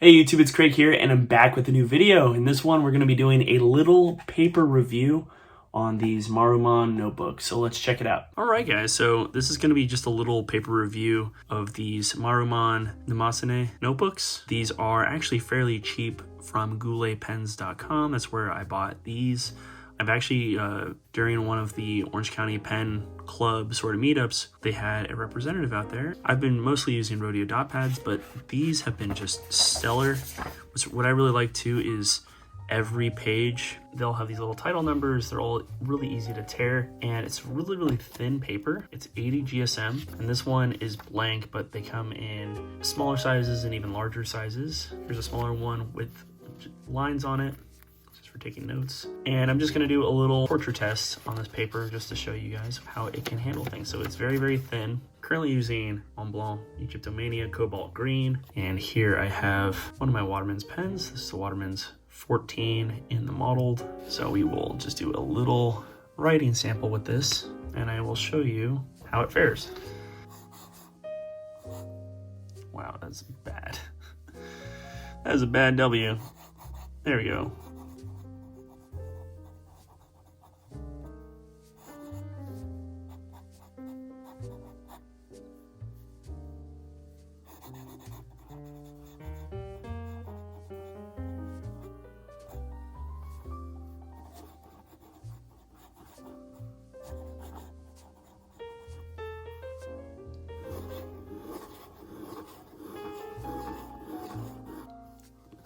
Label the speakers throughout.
Speaker 1: Hey YouTube, it's Craig here, and I'm back with a new video. In this one, we're going to be doing a little paper review on these Marumon notebooks. So let's check it out. All right, guys. So this is going to be just a little paper review of these Marumon Namatsune notebooks. These are actually fairly cheap from gouletpens.com. That's where I bought these. I've actually, during one of the Orange County Pen Club sort of meetups, they had a representative out there. I've been mostly using Rhodia dot pads, but these have been just stellar. What I really like too is every page, they'll have these little title numbers. They're all really easy to tear, and it's really, really thin paper. It's 80 GSM, and this one is blank, but they come in smaller sizes and even larger sizes. Here's a smaller one with lines on it, for taking notes. And I'm just gonna do a little portrait test on this paper just to show you guys how it can handle things. So it's very, very thin. Currently using Montblanc Egyptomania Cobalt Green. And here I have one of my Waterman's pens. This is the Waterman's 14 in the mottled. So we will just do a little writing sample with this, and I will show you how it fares. Wow, that's bad. That is a bad W. There we go.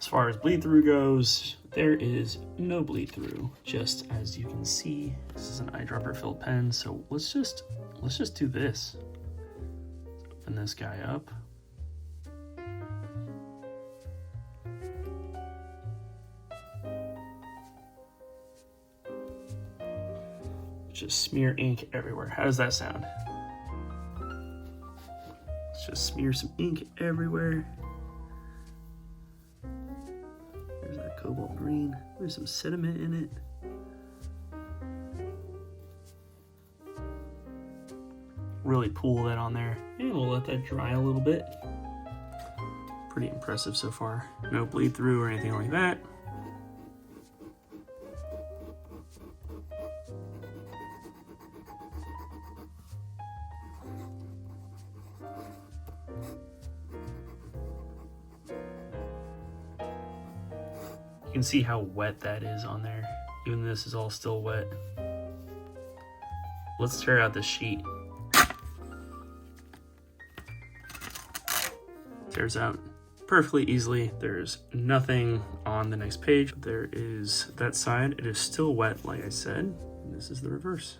Speaker 1: As far as bleed through goes, there is no bleed through, just as you can see. This is an eyedropper filled pen, so let's just do this. Open this guy up. Just smear ink everywhere. How does that sound? Let's just smear some ink everywhere. There's that cobalt green. There's some sediment in it. Really pull that on there, and we'll let that dry a little bit. Pretty impressive so far. No bleed through or anything like that. You can see how wet that is on there. Even this is all still wet. Let's tear out this sheet. Tears out perfectly easily. There's nothing on the next page. There is that side. It is still wet, like I said. And this is the reverse.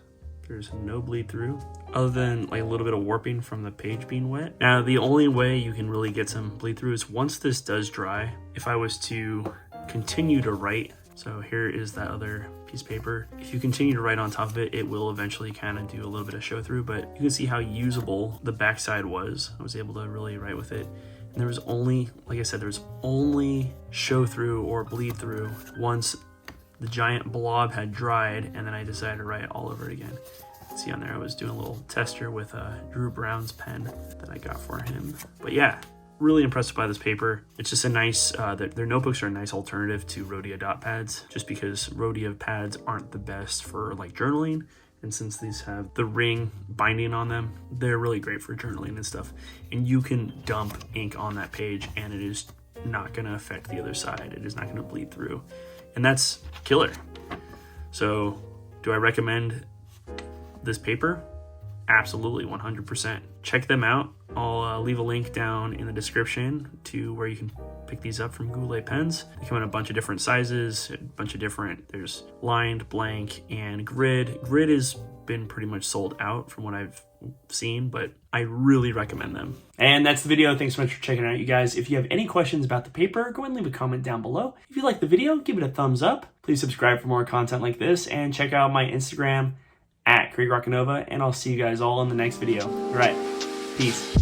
Speaker 1: There's no bleed through, other than like a little bit of warping from the page being wet. Now, the only way you can really get some bleed through is once this does dry. If I was to continue to write, so here is that other piece of paper. If you continue to write on top of it, it will eventually kind of do a little bit of show through, but you can see how usable the backside was. I was able to really write with it. And there was only, like I said, there's only show through or bleed through once the giant blob had dried, and then I decided to write all over it again. See on there, I was doing a little tester with Drew Brown's pen that I got for him. But yeah, really impressed by this paper. It's just a nice, their notebooks are a nice alternative to Rhodia dot pads, just because Rhodia pads aren't the best for like journaling. And since these have the ring binding on them, they're really great for journaling and stuff. And you can dump ink on that page and it is not gonna affect the other side. It is not gonna bleed through. And that's killer. So do I recommend this paper? Absolutely, 100%. Check them out. I'll leave a link down in the description to where you can pick these up from Goulet Pens. They come in a bunch of different sizes, a bunch of different, there's lined, blank, and grid. Grid has been pretty much sold out from what I've seen, but I really recommend them. And that's the video. Thanks so much for checking it out, you guys. If you have any questions about the paper, go ahead and leave a comment down below. If you like the video, give it a thumbs up. Please subscribe for more content like this, and check out my Instagram at Craig Rockanova, and I'll see you guys all in the next video. All right, peace.